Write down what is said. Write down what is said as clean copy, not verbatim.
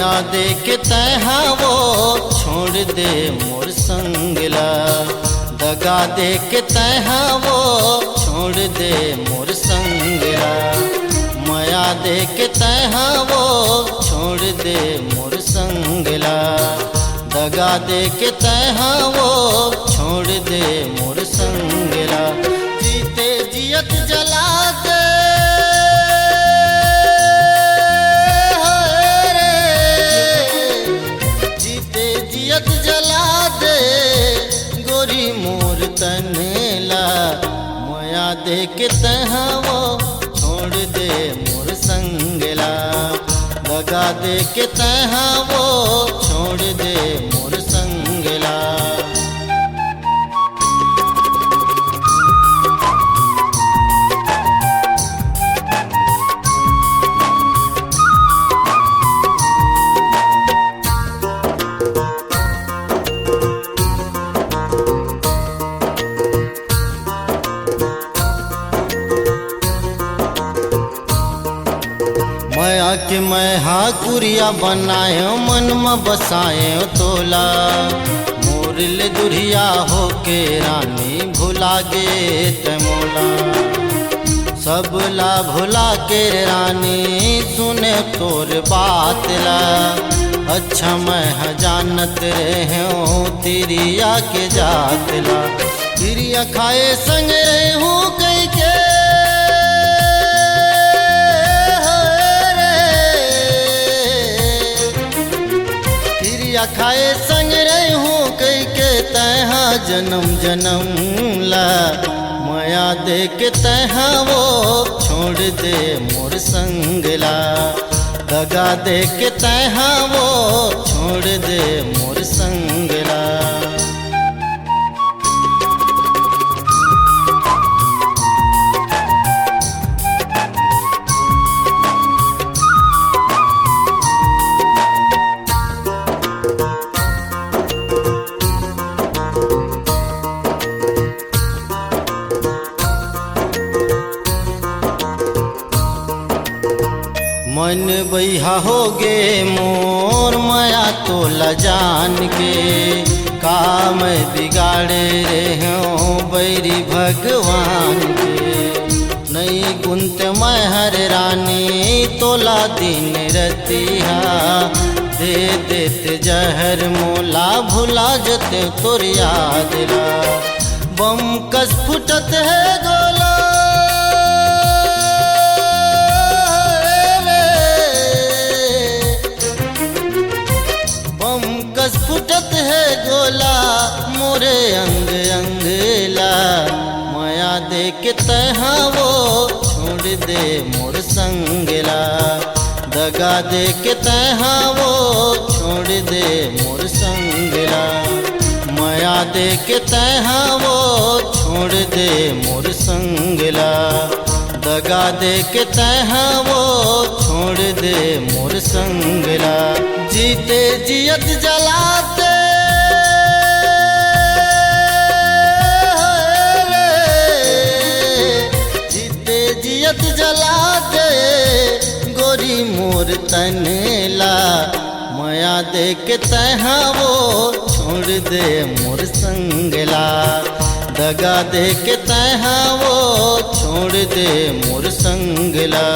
मया दे के तैहा वो छोड़ दे मोर संगला। दगा दे के तैहा वो छोड़ दे मोर संगला। मया दे के तैहा वो छोड़ दे मोर संगला। दगा दे के तैहा वो छोड़ दे मोर संगला। जीते जियत जला दे जला दे गोरी मोर तनेला। मया दे के तैहा वो छोड़ दे मोर संगला। दगा दे के तैहा वो छोड़ दे मोर संगला। मया के मैं हाकुरिया बनायो मन में बसायो तोला। मोरल दुरिया हो के रानी भुला गे तमोला। सबला भुला के रानी सुने तोर बात ला। अच्छा मैं जानत रहे तिरिया के जात ला। तिरिया खाए संग रहे हूँ कई के खाए संग रही हूँ कई के तैहा जन्म जन्म ला। मया दे के तैहा वो छोड़ दे मोर संगला। दगा दे के तैहा वो छोड़ दे मोर संगला। मन बहिया हो गे मोर मया तो लजान के। काम बिगाड़े रहे बैरी भगवान के। नहीं गुंत मैं हर रानी तोला दिन रतिया। दे देते जहर मोला भुला जते तोर याद ला। बम कस फुटत है गोला। कस फुटत है गोला मोरे अंग अंगला। मया दे के तैहा वो छोड़ दे मोर संगला। दगा दे के तैहा वो छोड़ दे मोर संगला। मया दे के तैहा वो छोड़ दे मोर संगला। दगा दे के तैहा वो छोड़ दे मोर संगला। जीते जियत जला दे जीते जियत जला दे गोरी मोर तनेला। मया दे के तैहा वो छोड़ दे मोर संगला। दगा दे के तैहा वो छोड़ दे मोर संगला।